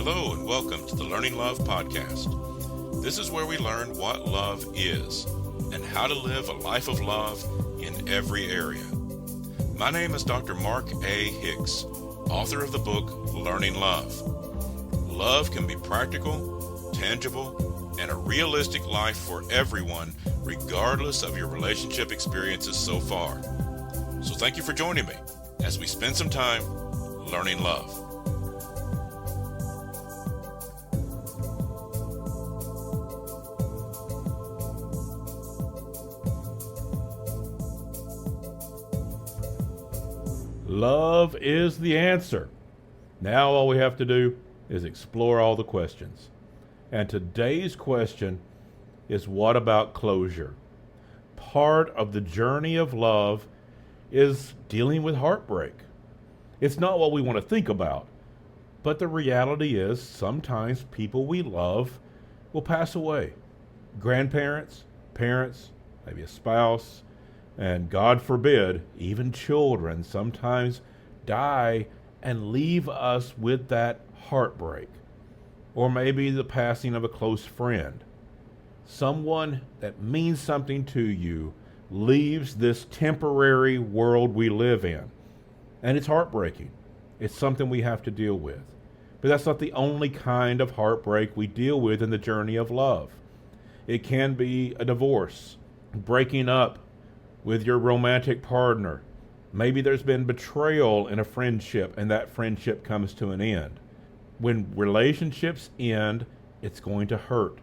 Hello and welcome to the Learning Love Podcast. This is where we learn what love is and how to live a life of love in every area. My name is Dr. Mark A. Hicks, author of the book Learning Love. Love can be practical, tangible, and a realistic life for everyone, regardless of your relationship experiences so far. So thank you for joining me as we spend some time learning love. Love is the answer. Now all we have to do is explore all the questions. And today's question is, what about closure? Part of the journey of love is dealing with heartbreak. It's not what we want to think about, but the reality is sometimes people we love will pass away. Grandparents, parents, maybe a spouse, and God forbid, even children sometimes die and leave us with that heartbreak. Or maybe the passing of a close friend. Someone that means something to you leaves this temporary world we live in. And it's heartbreaking. It's something we have to deal with. But that's not the only kind of heartbreak we deal with in the journey of love. It can be a divorce, breaking up with your romantic partner. Maybe there's been betrayal in a friendship and that friendship comes to an end. When relationships end, it's going to hurt.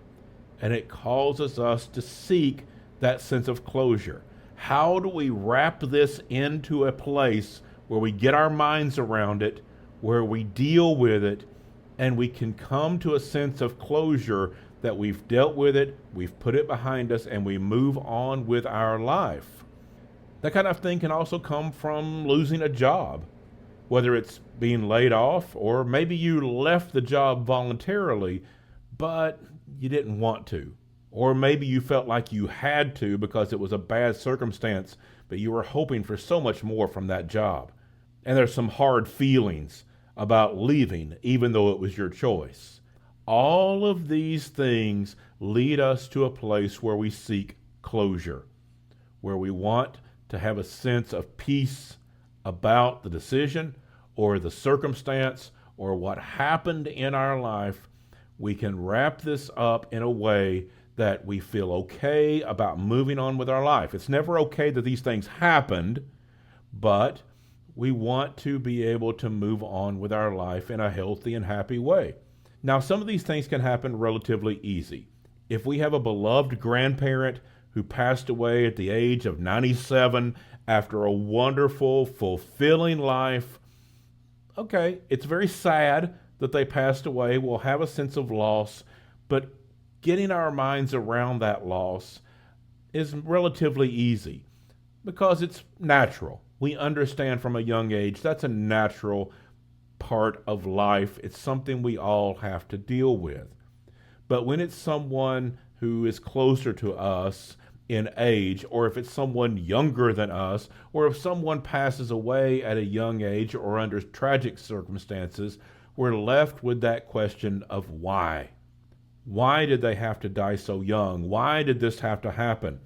And it causes us to seek that sense of closure. How do we wrap this into a place where we get our minds around it, where we deal with it, and we can come to a sense of closure that we've dealt with it, we've put it behind us, and we move on with our life? That kind of thing can also come from losing a job, whether it's being laid off or maybe you left the job voluntarily, but you didn't want to. Or maybe you felt like you had to because it was a bad circumstance, but you were hoping for so much more from that job. And there's some hard feelings about leaving, even though it was your choice. All of these things lead us to a place where we seek closure, where we want to have a sense of peace about the decision or the circumstance or what happened in our life. We can wrap this up in a way that we feel okay about moving on with our life. It's never okay that these things happened, but we want to be able to move on with our life in a healthy and happy way. Now, some of these things can happen relatively easy. If we have a beloved grandparent who passed away at the age of 97 after a wonderful, fulfilling life, okay, it's very sad that they passed away. We'll have a sense of loss, but getting our minds around that loss is relatively easy because it's natural. We understand from a young age that's a natural part of life. It's something we all have to deal with. But when it's someone who is closer to us in age, or if it's someone younger than us, or if someone passes away at a young age or under tragic circumstances, we're left with that question of why. Why did they have to die so young? Why did this have to happen?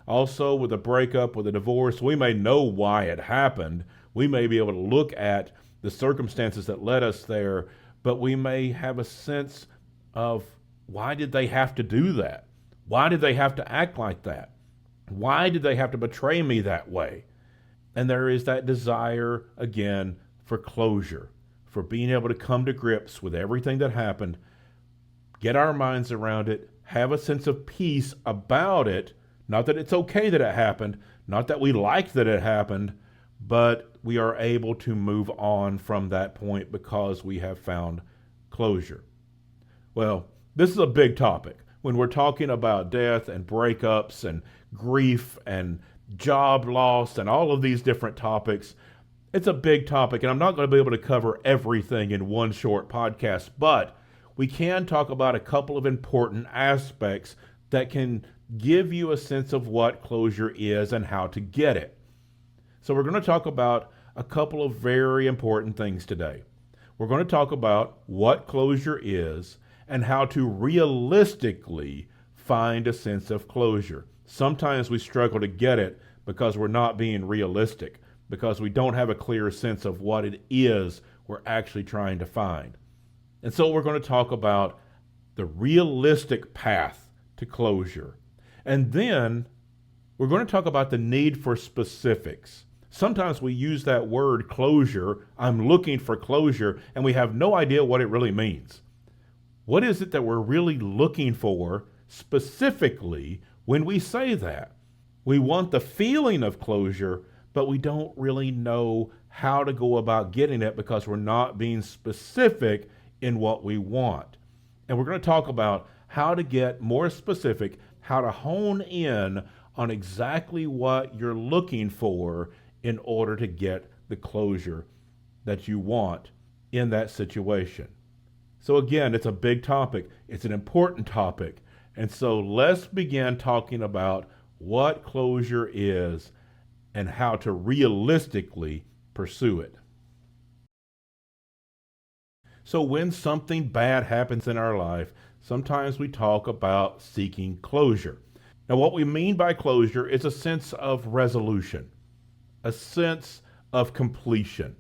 Also, with a breakup, with a divorce, we may know why it happened. We may be able to look at the circumstances that led us there, but we may have a sense of, why did they have to do that? Why did they have to act like that? Why did they have to betray me that way? And there is that desire, again, for closure, for being able to come to grips with everything that happened, get our minds around it, have a sense of peace about it. Not that it's okay that it happened, not that we like that it happened, but we are able to move on from that point because we have found closure. Well, this is a big topic. When we're talking about death and breakups and grief and job loss and all of these different topics, it's a big topic, and I'm not going to be able to cover everything in one short podcast, but we can talk about a couple of important aspects that can give you a sense of what closure is and how to get it. So we're going to talk about a couple of very important things today. We're going to talk about what closure is and how to realistically find a sense of closure. Sometimes we struggle to get it because we're not being realistic, because we don't have a clear sense of what it is we're actually trying to find. And so we're going to talk about the realistic path to closure. And then we're going to talk about the need for specifics. Sometimes we use that word closure, I'm looking for closure, and we have no idea what it really means. What is it that we're really looking for specifically when we say that? We want the feeling of closure, but we don't really know how to go about getting it because we're not being specific in what we want. And we're going to talk about how to get more specific, how to hone in on exactly what you're looking for in order to get the closure that you want in that situation. So again, it's a big topic. It's an important topic. And so let's begin talking about what closure is and how to realistically pursue it. So when something bad happens in our life, sometimes we talk about seeking closure. Now, what we mean by closure is a sense of resolution, a sense of completion,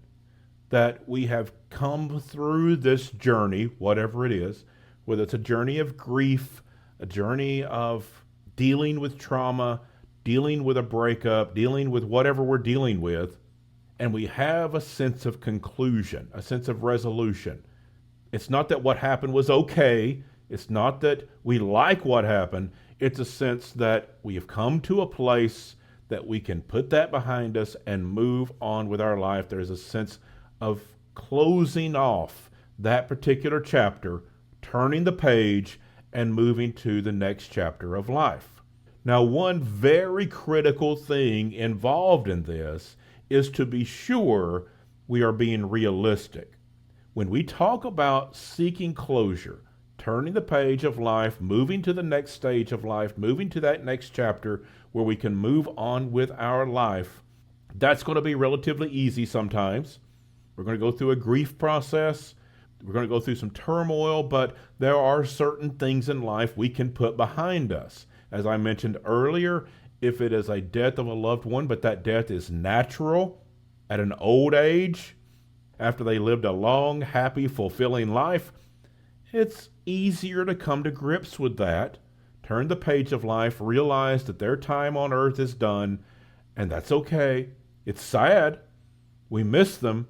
that we have come through this journey, whatever it is, whether it's a journey of grief, a journey of dealing with trauma, dealing with a breakup, dealing with whatever we're dealing with, and we have a sense of conclusion, a sense of resolution. It's not that what happened was okay. It's not that we like what happened. It's a sense that we have come to a place that we can put that behind us and move on with our life. There's a sense of closing off that particular chapter, turning the page, and moving to the next chapter of life. Now, one very critical thing involved in this is to be sure we are being realistic. When we talk about seeking closure, turning the page of life, moving to the next stage of life, moving to that next chapter where we can move on with our life, that's going to be relatively easy sometimes. We're going to go through a grief process. We're going to go through some turmoil, but there are certain things in life we can put behind us. As I mentioned earlier, if it is a death of a loved one, but that death is natural at an old age, after they lived a long, happy, fulfilling life, it's easier to come to grips with that, turn the page of life, realize that their time on earth is done, and that's okay. It's sad. We miss them,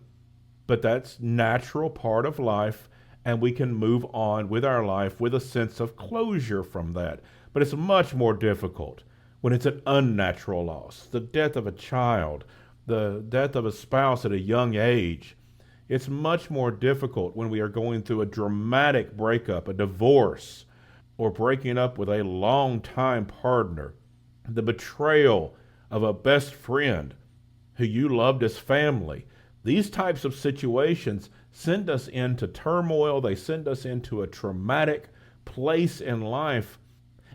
but that's natural part of life, and we can move on with our life with a sense of closure from that. But it's much more difficult when it's an unnatural loss, the death of a child, the death of a spouse at a young age. It's much more difficult when we are going through a dramatic breakup, a divorce, or breaking up with a long-time partner, the betrayal of a best friend who you loved as family. These types of situations send us into turmoil. They send us into a traumatic place in life,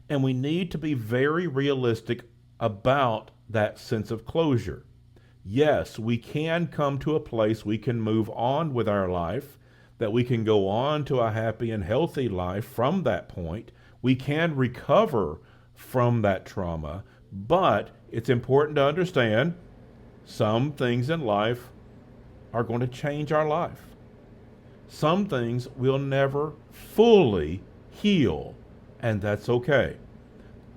and we need to be very realistic about that sense of closure. Yes, we can come to a place we can move on with our life, that we can go on to a happy and healthy life from that point. We can recover from that trauma, but it's important to understand some things in life are going to change our life. Some things will never fully heal, and that's okay.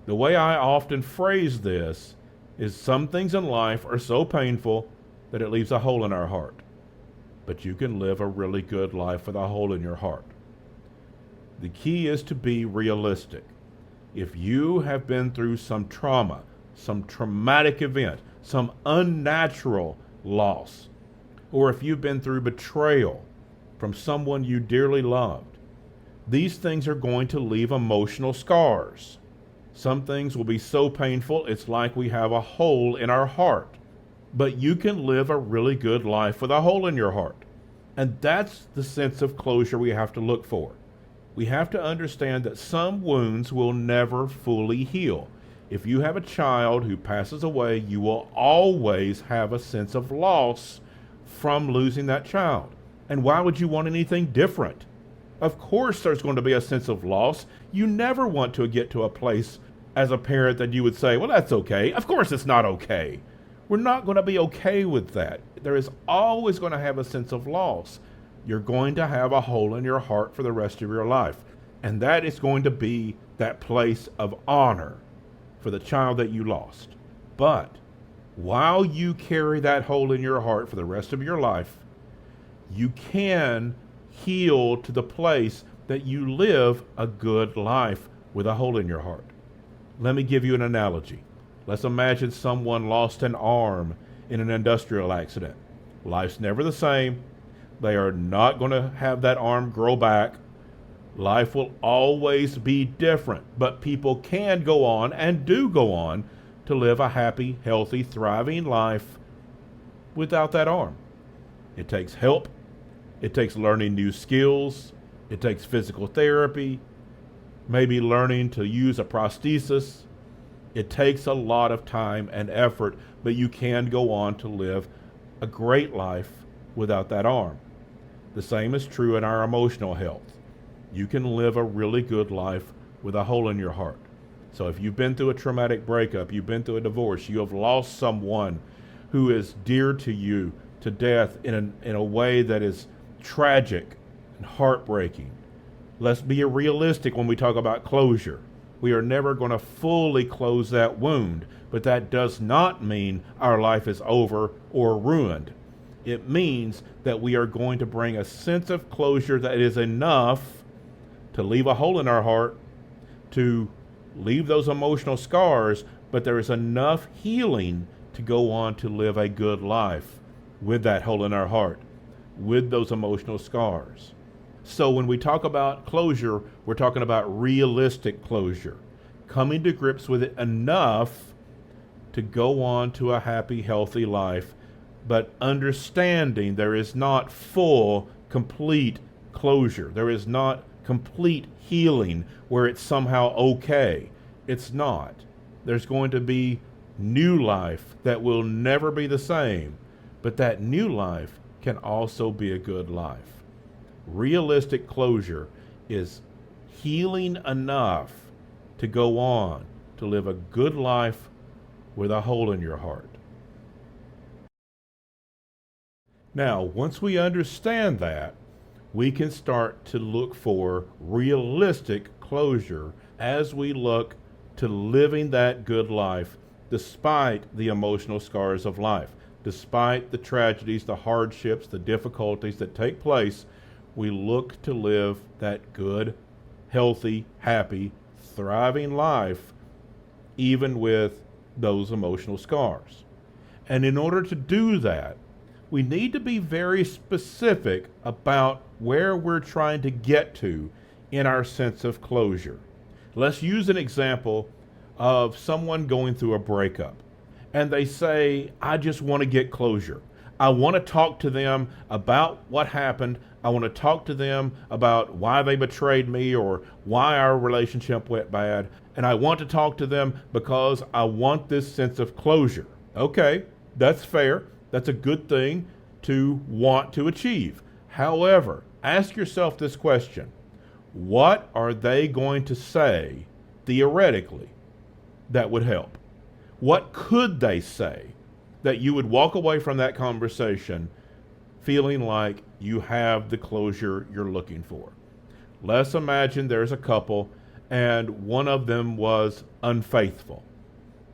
The way I often phrase this is some things in life are so painful that it leaves a hole in our heart. But you can live a really good life with a hole in your heart. The key is to be realistic. If you have been through some trauma, some traumatic event, some unnatural loss, or if you've been through betrayal from someone you dearly loved, these things are going to leave emotional scars. Some things will be so painful, it's like we have a hole in our heart. But you can live a really good life with a hole in your heart. And that's the sense of closure we have to look for. We have to understand that some wounds will never fully heal. If you have a child who passes away, you will always have a sense of loss from losing that child. And why would you want anything different? Of course, there's going to be a sense of loss. You never want to get to a place as a parent that you would say, well, that's okay. Of course, it's not okay. We're not going to be okay with that. There is always going to have a sense of loss. You're going to have a hole in your heart for the rest of your life. And that is going to be that place of honor for the child that you lost. But while you carry that hole in your heart for the rest of your life, you can heal to the place that you live a good life with a hole in your heart. Let me give you an analogy. Let's imagine someone lost an arm in an industrial accident. Life's never the same. They are not going to have that arm grow back. Life will always be different, but people can go on and do go on to live a happy, healthy, thriving life without that arm. It takes help. It takes learning new skills. It takes physical therapy, maybe learning to use a prosthesis. It takes a lot of time and effort, but you can go on to live a great life without that arm. The same is true in our emotional health. You can live a really good life with a hole in your heart. So if you've been through a traumatic breakup, you've been through a divorce, you have lost someone who is dear to you to death in a way that is tragic and heartbreaking. Let's be realistic when we talk about closure. We are never going to fully close that wound, but that does not mean our life is over or ruined. It means that we are going to bring a sense of closure that is enough to leave a hole in our heart, to leave those emotional scars, but there is enough healing to go on to live a good life with that hole in our heart, with those emotional scars. So when we talk about closure, we're talking about realistic closure, coming to grips with it enough to go on to a happy, healthy life, but understanding there is not full, complete closure. There is not complete healing where it's somehow okay. It's not. There's going to be new life that will never be the same, but that new life can also be a good life. Realistic closure is healing enough to go on to live a good life with a hole in your heart. Now, once we understand that, we can start to look for realistic closure as we look to living that good life despite the emotional scars of life, despite the tragedies, the hardships, the difficulties that take place. We look to live that good, healthy, happy, thriving life, even with those emotional scars. And in order to do that, we need to be very specific about where we're trying to get to in our sense of closure. Let's use an example of someone going through a breakup, and they say, I just want to get closure. I want to talk to them about what happened. I want to talk to them about why they betrayed me or why our relationship went bad. And I want to talk to them because I want this sense of closure. Okay, that's fair. That's a good thing to want to achieve. However, ask yourself this question. What are they going to say, theoretically, that would help? What could they say that you would walk away from that conversation feeling like you have the closure you're looking for? Let's imagine there's a couple and one of them was unfaithful.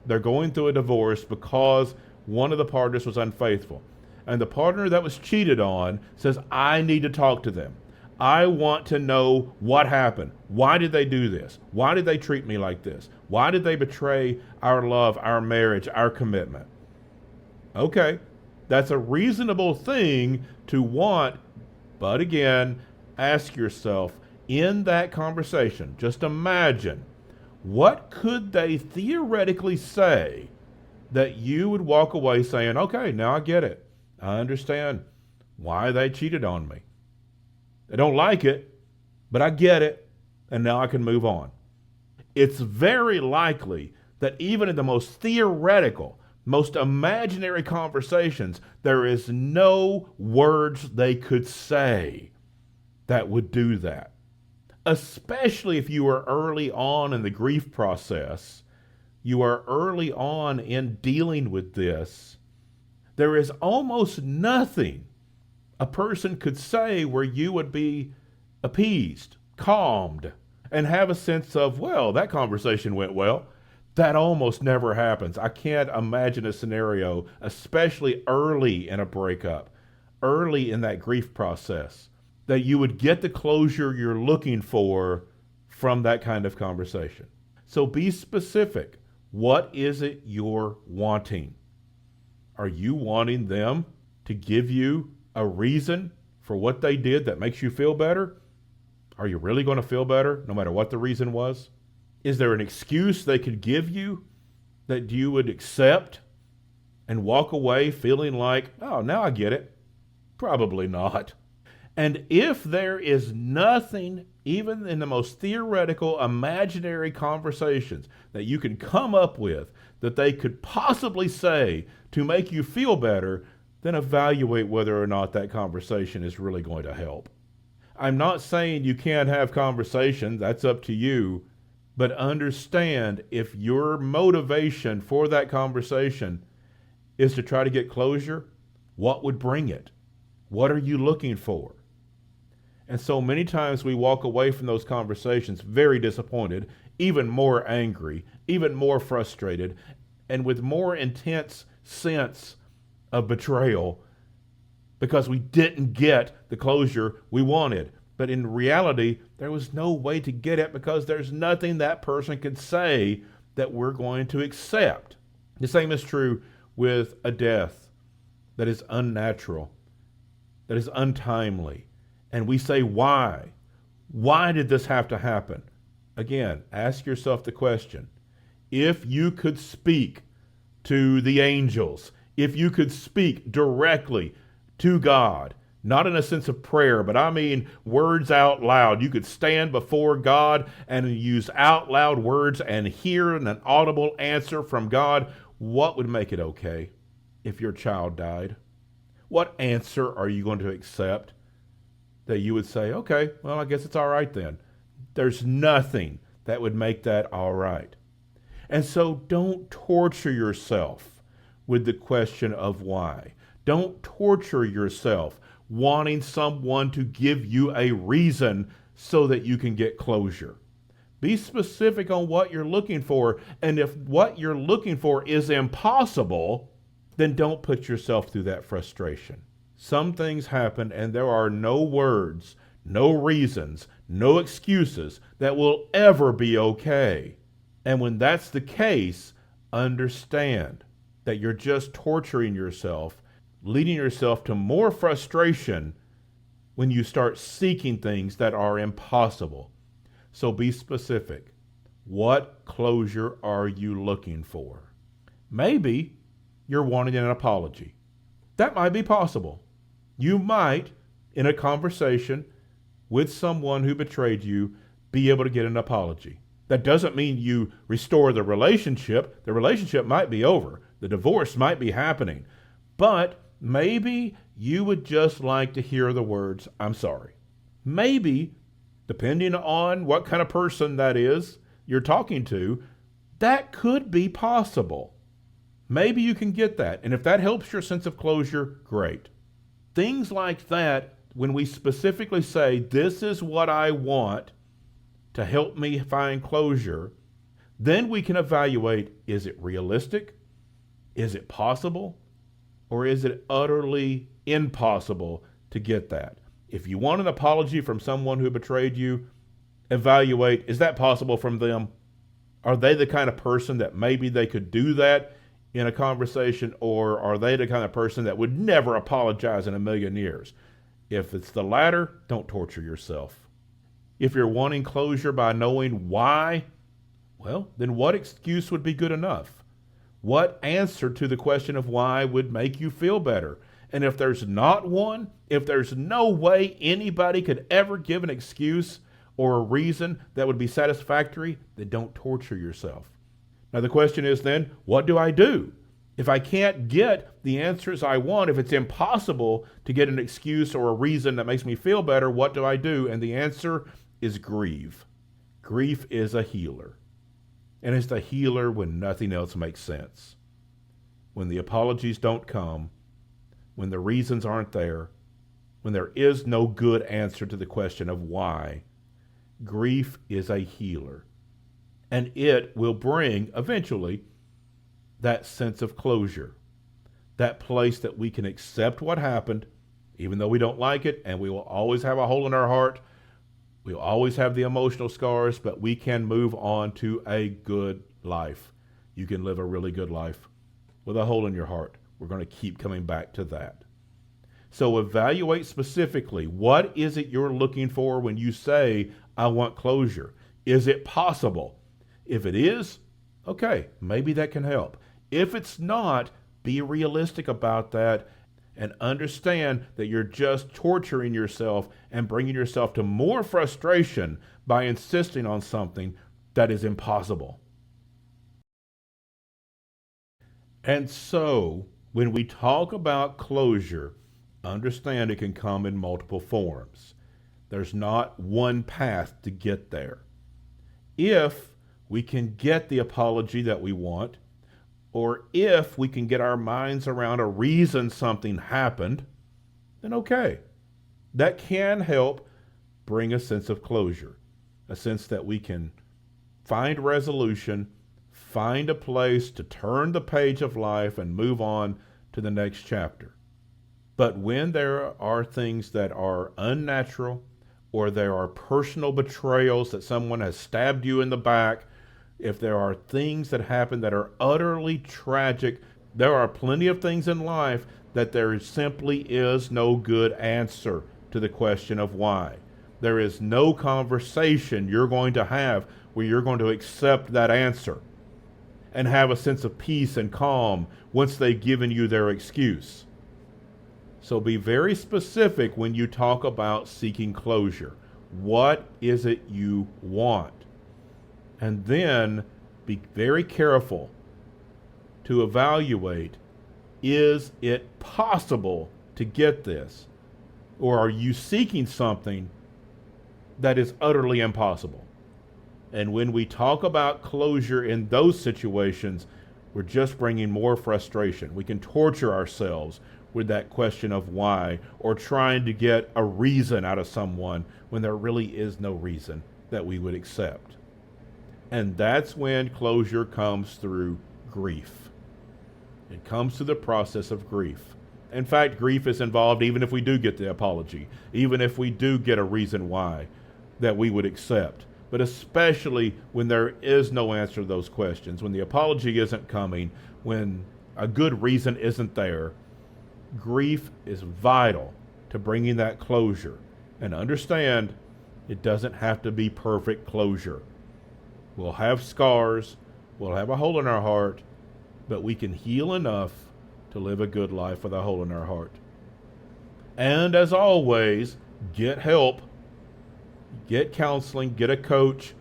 They're going through a divorce because one of the partners was unfaithful. And the partner that was cheated on says, I need to talk to them. I want to know what happened. Why did they do this? Why did they treat me like this? Why did they betray our love, our marriage, our commitment? Okay, that's a reasonable thing to want, but again, ask yourself in that conversation, just imagine, what could they theoretically say that you would walk away saying, okay, now I get it. I understand why they cheated on me. I don't like it, but I get it, and now I can move on. It's very likely that even in the most theoretical, most imaginary conversations, there is no words they could say that would do that. Especially if you are early on in the grief process, you are early on in dealing with this, there is almost nothing a person could say where you would be appeased, calmed, and have a sense of, well, that conversation went well. That almost never happens. I can't imagine a scenario, especially early in a breakup, early in that grief process, that you would get the closure you're looking for from that kind of conversation. So be specific. What is it you're wanting? Are you wanting them to give you a reason for what they did that makes you feel better? Are you really going to feel better no matter what the reason was? Is there an excuse they could give you that you would accept and walk away feeling like, oh, now I get it? Probably not. And if there is nothing, even in the most theoretical, imaginary conversations that you can come up with that they could possibly say to make you feel better, then evaluate whether or not that conversation is really going to help. I'm not saying you can't have conversations, that's up to you, but understand if your motivation for that conversation is to try to get closure, what would bring it? What are you looking for? And so many times we walk away from those conversations very disappointed, even more angry, even more frustrated, and with more intense sense of betrayal because we didn't get the closure we wanted. But in reality, there was no way to get it because there's nothing that person could say that we're going to accept. The same is true with a death that is unnatural, that is untimely. And we say, why? Why did this have to happen? Again, ask yourself the question. If you could speak to the angels, if you could speak directly to God, not in a sense of prayer, but I mean words out loud. You could stand before God and use out loud words and hear an audible answer from God. What would make it okay if your child died? What answer are you going to accept that you would say, okay, well, I guess it's all right then? There's nothing that would make that all right. And so don't torture yourself with the question of why. Don't torture yourself wanting someone to give you a reason so that you can get closure. Be specific on what you're looking for, and if what you're looking for is impossible, then don't put yourself through that frustration. Some things happen and there are no words, no reasons, no excuses that will ever be okay. And when that's the case, understand that you're just torturing yourself, leading yourself to more frustration when you start seeking things that are impossible. So be specific. What closure are you looking for? Maybe you're wanting an apology. That might be possible. You might, in a conversation with someone who betrayed you, be able to get an apology. That doesn't mean you restore the relationship. The relationship might be over. The divorce might be happening. But maybe you would just like to hear the words, I'm sorry. Maybe, depending on what kind of person that is you're talking to, that could be possible. Maybe you can get that. And if that helps your sense of closure, great. Things like that, when we specifically say, this is what I want to help me find closure, then we can evaluate, is it realistic? Is it possible? Or is it utterly impossible to get that? If you want an apology from someone who betrayed you, evaluate, is that possible from them? Are they the kind of person that maybe they could do that in a conversation, or are they the kind of person that would never apologize in a million years? If it's the latter, don't torture yourself. If you're wanting closure by knowing why, well, then what excuse would be good enough? What answer to the question of why would make you feel better? And if there's not one, if there's no way anybody could ever give an excuse or a reason that would be satisfactory, then don't torture yourself. Now the question is then, what do I do If I can't get the answers I want, if it's impossible to get an excuse or a reason that makes me feel better, what do I do? And the answer is grieve. Grief is a healer. And it's the healer when nothing else makes sense. When the apologies don't come, when the reasons aren't there, when there is no good answer to the question of why, grief is a healer. And it will bring, eventually, that sense of closure, that place that we can accept what happened, even though we don't like it, and we will always have a hole in our heart. We'll always have the emotional scars, but we can move on to a good life. You can live a really good life with a hole in your heart. We're going to keep coming back to that. So evaluate specifically, what is it you're looking for when you say, I want closure? Is it possible? If it is, okay, maybe that can help. If it's not, be realistic about that and understand that you're just torturing yourself and bringing yourself to more frustration by insisting on something that is impossible. And so, when we talk about closure, understand it can come in multiple forms. There's not one path to get there. If we can get the apology that we want, or if we can get our minds around a reason something happened, then okay. That can help bring a sense of closure, a sense that we can find resolution, find a place to turn the page of life and move on to the next chapter. But when there are things that are unnatural, or there are personal betrayals that someone has stabbed you in the back, if there are things that happen that are utterly tragic, there are plenty of things in life that there simply is no good answer to the question of why. There is no conversation you're going to have where you're going to accept that answer and have a sense of peace and calm once they've given you their excuse. So be very specific when you talk about seeking closure. What is it you want? And then be very careful to evaluate, is it possible to get this? Or are you seeking something that is utterly impossible? And when we talk about closure in those situations, we're just bringing more frustration. We can torture ourselves with that question of why, or trying to get a reason out of someone when there really is no reason that we would accept. And that's when closure comes through grief. It comes through the process of grief. In fact, grief is involved even if we do get the apology, even if we do get a reason why that we would accept. But especially when there is no answer to those questions, when the apology isn't coming, when a good reason isn't there, grief is vital to bringing that closure. And understand, it doesn't have to be perfect closure. We'll have scars, we'll have a hole in our heart, but we can heal enough to live a good life with a hole in our heart. And as always, get help, get counseling, get a coach,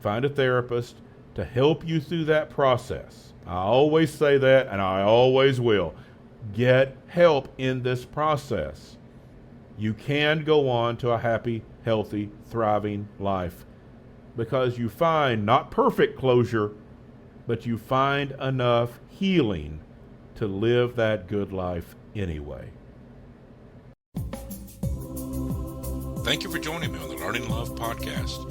find a therapist to help you through that process. I always say that, and I always will. Get help in this process. You can go on to a happy, healthy, thriving life because you find not perfect closure, but you find enough healing to live that good life anyway. Thank you for joining me on the Learning Love podcast.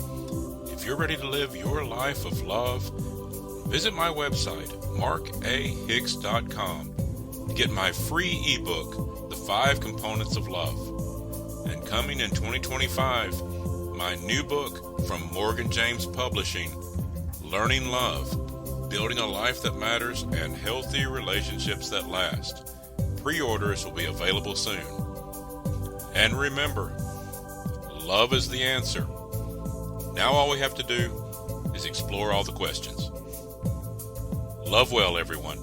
If you're ready to live your life of love, visit my website, markahicks.com, to get my free ebook, The 5 Components of Love. And coming in 2025, my new book from Morgan James Publishing, Learning Love, Building a Life That Matters and Healthy Relationships That Last. Pre-orders will be available soon. And remember, love is the answer. Now all we have to do is explore all the questions. Love well, everyone.